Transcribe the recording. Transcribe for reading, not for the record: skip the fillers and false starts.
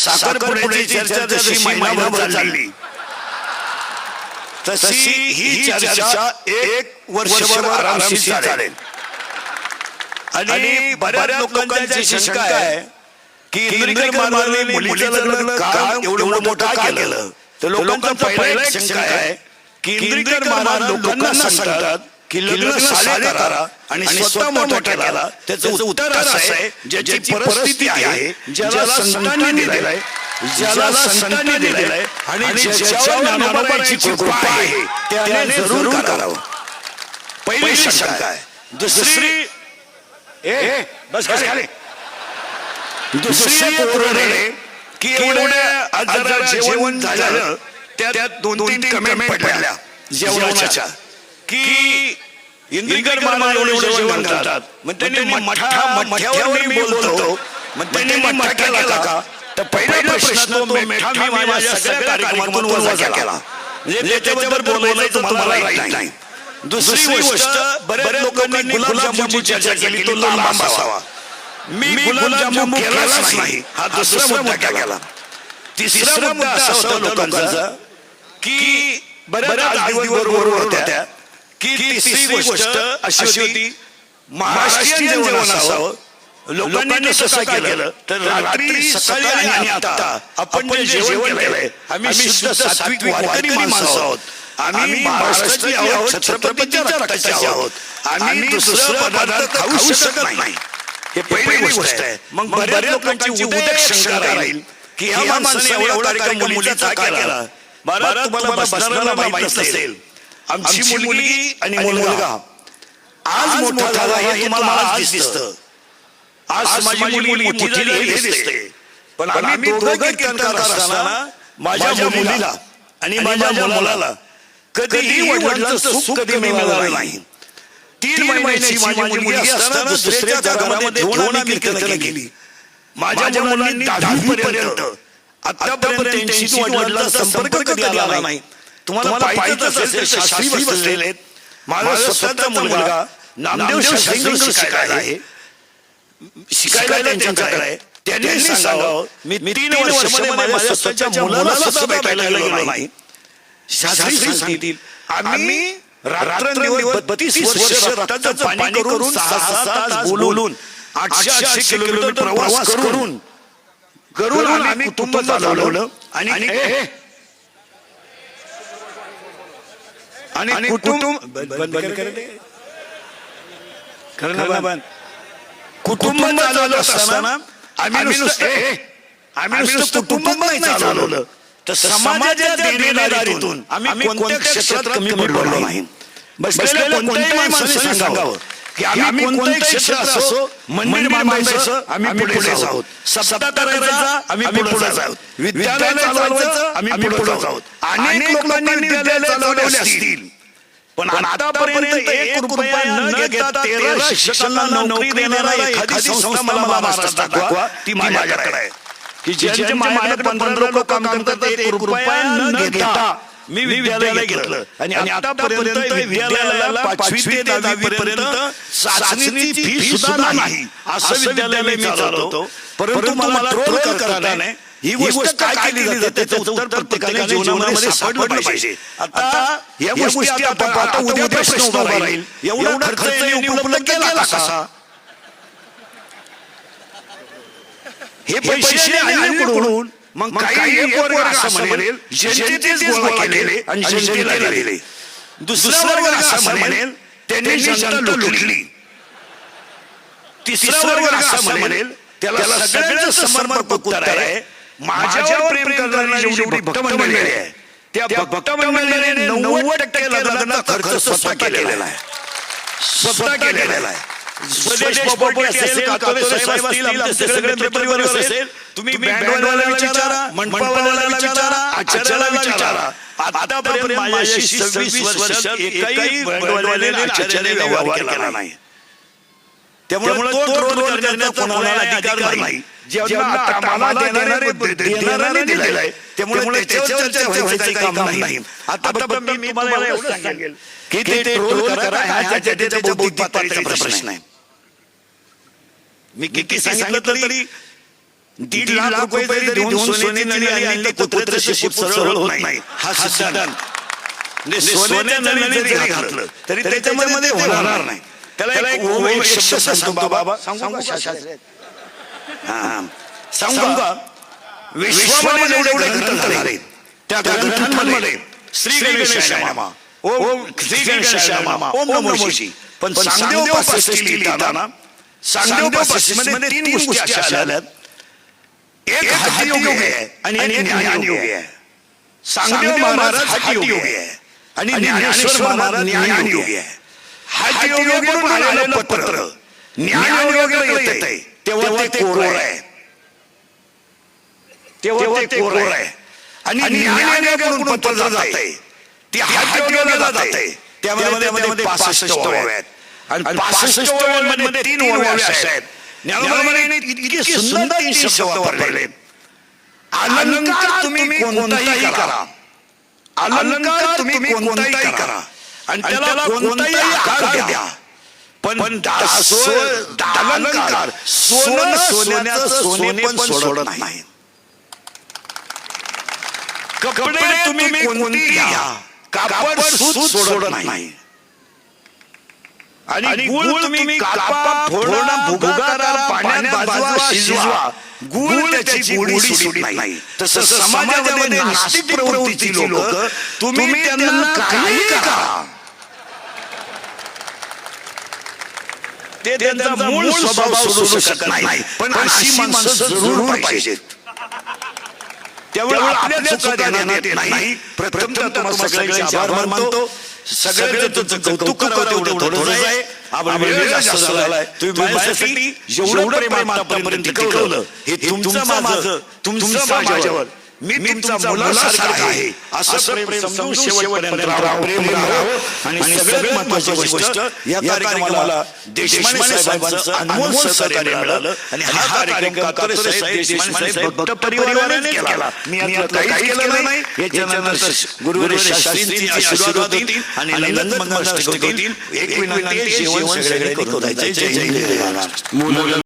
साखरपुड्याची चर्चा जशी महिनाभर चालली तशी ही चर्चा एक वर्षभर आरामशीर चालेल. आणि बऱ्याच लोकांची शंका आहे की इंद्रिकर महाराजांनी मुलीचं लग्न का एवढं मोठं का केलं. तर लोकांचा पहिला एक शंका आहे की इंद्रिकर महाराज लोकांना सांगतात की लग्न साले करा आणि स्वतः मोठा केला. त्याचं उत्तर असं आहे ज्याची परिस्थिती आहे, ज्याला संतांनी दिलंय, ज्याला संतांनी दिलंय आणि ज्याच्यावर ज्ञानोबाची कृपा आहे त्याने जरूर करावं. पहिली शंका आहे. दुसरी बस खाली. दुसरी कोरडे की एवढ्या आज जरा जेवण झालं त्यात दोन तीन कमेंट पडल्या जेवणाच्या की इंद्रिकर महाराज एवढं जेवण घालतात. मग त्यांनी मठ्यावर मी बोलतो मग त्यांनी मठ्ठा केला का. तर पहिला प्रश्न तो मेठा मी माझ्या सगळ्या कार्यक्रमातून वजा केला. म्हणजे त्याच्याबद्दल बोलायचं तुम्हाला राईट नाही. दुसरी गोष्ट बऱ्याच लोकांनी गुलाबजामुनची चर्चा केली तो लांब असावा. मी गुलाबजामुन केलाच नाही हा दुसरा मुद्दा केला. तिसरा मुद्दा असा होता लोकांचा की बऱ्याच दिवसभर होत्या की तिसरी गोष्ट अशी होती महाराष्ट्रीयन जेवण असावं. लोकांनी तसं काय केलं तर रात्री सकाळी आणि आता आपण जे जेवण केलंय आम्ही शुद्ध सात्विक वारकरी माणसं आहोत. आम्ही महाराष्ट्राची आहोत, छत्रपतीच्या रक्ताचे आहोत. आम्ही दुसरं पदार्थ खाऊ शकत नाही. हे पहिली गोष्ट आहे. मग बऱ्याच लोकांची उद्या शंका राहील की ह्या माणसाने एवढा कार्यक्रम मुलीचा का केला. बरं तुम्हाला बसणाऱ्याला माहित नसेल आमची मुलगी आणि मुलगा आज मोठा झाला हे तुम्हाला आज दिसतं. आज माझी मुलगी मोठी झाली हे दिसते. पण आम्ही दोघं कीर्तनकार असताना माझ्या मुलीला आणि माझ्या मुलाला कधीही वडिलांचं सुख कधी मिळालं नाही. 3 महिन्याची माझी मुलगी असताना दुसऱ्याच्या घरामध्ये घेऊन आम्ही कीर्तन केली. माझ्या मुलांनी 10वी पर्यंत आतापर्यंत त्यांची वडिलांचा संपर्क कधी आला नाही. तुम्हाला पाहिजे असेल तर शास्त्री बसलेले आहेत. माझा स्वतःचा मुलगा नामदेव शास्त्री शिकायला आहे, शिकायला त्यांच्याकडे आहे. त्यांनी सांगावं मी 3 वर्षामध्ये माझ्या स्वतःच्या मुलाला सुद्धा भेटायला गेलो नाही. शास्त्री सांगतील आम्ही रात्रंदिवस 32 वर्ष रक्ताचं पाणी करून 6 तास बोलून 800 किलोमीटर प्रवास करून आम्ही कुटुंब चालवलं. आणि कुटुंब कुटुंब चालवलं असताना आम्ही नुसतं कुटुंब नाही चालवलं तर समाजाच्या देणेदारीतून आम्ही कोणत्या क्षेत्रात कमी पडलो नाही. बसलेल्या कोणत्याही माणसाने सांगावं की आम्ही कोणत्याही क्षेत्र असो मंदिर बांधायचं आम्ही पुढे आहोत, सप्ताह करायचा आम्ही पुढे आहोत, विद्यालय चालवायचं आम्ही पुढे आहोत. अनेक लोकांनी विद्यालय चालवले असतील पण आतापर्यंत 1 रुपया न घेता 13 शिक्षकांना नोकरी देणारा एखादी संस्था मला महाराष्ट्रात दाखवा. ती माझ्याकडे आहे की ज्यांच्या माझ्याकडे 15 लोक काम करतात 1 रुपया न घेता मी विद्यालय घेतलं. आणि आतापर्यंत विद्यालयाला 5वी ते 10वी पर्यंत चाचणीची फी सुद्धा नाही असं विद्यालय मी चालवतो. परंतु मला ट्रोल करताना ही गोष्ट काय केली जाते त्याचं उत्तर प्रत्येकाने जीवनामध्ये सापडलं पाहिजे. आता या गोष्टी आता उद्या प्रश्न उभा राहील एवढा खर्च यांनी उपलब्ध केला कसा. हे पैसे आणले कुठून. मग काही एक वर्ग असं म्हणेल जनतेनेच गोळा केलेले आणि जनतेला दिलेले. दुसरा वर्ग असं म्हणेल त्यांनी जनता लुटली. तिसरा वर्ग असं म्हणेल त्याला सगळ्यांचं समर्पक उत्तर आहे माझ्यावर प्रेम करणारी जेवढी भक्त मंडळी आहे त्या भक्त मंडळीने 90% लग्नाचा खर्च स्वतः केलेला आहे. स्वतः केलेला आहे. स्वदेश प्रॉपर्टी असेल, कातोरे साहेब असतील, आमचे सगळे पेपरवर असेल. तुम्ही बँडवाल्याला विचारा, मंडपावाल्याला विचारा, आचार्याला विचारा. आतापर्यंत माझ्याशी 26 वर्षात एकाही बँडवाल्याने आचार्याने व्यवहार केला नाही. त्यामुळे तो ट्रोल करण्याचा कोणाला अधिकार नाही. जेव्हा आम्हाला देणाऱ्याने दिलेला आहे त्यामुळे त्याच्यावर चर्चा व्हायचं काम नाही. आता मी तुम्हाला एवढं सांगेल की ते ट्रोल करा हा त्याच्या बौद्धिक पातळीचा प्रश्न आहे. मी किती सांगितलं तरी 1,50,000 रुपये जरी देऊन सोन्याची नळी आणली तर कुत्र्याचं शेपूट सरळ होत नाही हा सिद्धांत. म्हणजे सोन्याच्या नळी जरी घातलं तरी त्याच्यामध्ये होणार नाही. त्याला एक शब्द सांगतो बाबा, सांगू का शास्त्रीय? सांगू का? विश्वामध्ये जेवढे ग्रंथ झाले त्या ग्रंथांमध्ये श्री गणेशाय नमः, ओम श्री गणेशाय नमः, ओम नमो शिवाय. पण सांगदेव पासष्टी लिहिताना सांगदेव पासष्टीमध्ये 3 गोष्टी अशा आल्यात. एक हठयोग आहे आणि एक ज्ञानयोग आहे. सांगदेव महाराज हठयोग आहे आणि ज्ञानेश्वर महाराज ज्ञानयोग आहे. हठयोगावरून आलेलं पत्र ज्ञानयोगाकडे येतंय तेव्हा ते कोर आहे, तेव्हा ते कोर आहे. आणि ज्ञानयोगाकडून पत्र जातंय ते हठयोगाला जातंय त्यामध्ये 65 ओव्या आहेत. आणि 65 ओव्यांमध्ये 3 ओव्या अशा आहेत. ज्ञानोबाने इतके सुंदर 3 शब्द वापरले. अलंकार तुम्ही कोणताही करा, अलंकार तुम्ही कोणताही करा आणि त्याला कोणताही आकार द्या, पण अलंकार सोन्याचं सोने पण सोडत नाही. कपडे तुम्ही कोणती घ्या, कापड सूत सोडत नाही. आणि गुळ तुम्ही कापा, फोडा, भुगा करा, पाण्यात भाजवा, शिजवा, गुळ त्याची गोडी सोडत नाही. तसं समाजामध्ये नास्तिक प्रवृत्तीची लोक तुम्ही त्यांना काही करा, ते त्यांचा मूळ स्वभाव सोडू शकत नाही. पण अशी माणसं जरूर पाहिजेत. त्यामुळे आपल्या चुका ध्यानात येत नाही. प्रथम तुम्हाला सगळ्यांचे आभार मानतो. सगळ्यांचं कौतुक करावं तेवढं थोडंच आहे. आपण वेळ जास्त झालाय. तुम्ही माझ्यासाठी जेवढं प्रेम आतापर्यंत टिकवलं हे तुमचं माझ्यावर, मी तुमचा मुलासारखा आहे असं प्रेम समजून शेवटपर्यंत राहावं. आणि सगळ्यात महत्त्वाची गोष्ट या कार्यक्रमाला देशमाने साहेबांचं अनमोल सहकार्य मिळालं. आणि हा कार्यक्रम कातोरे साहेब, देशमाने साहेब भक्त परिवाराने केला. मी यातलं काहीच केलं नाही. याच्यानंतर गुरुवारी शास्त्रींची आशीर्वाद होतील आणि नंदन मंगल होतील. एक विनंती, जेवण सगळ्यांनी करून द्यायचे. जय जय.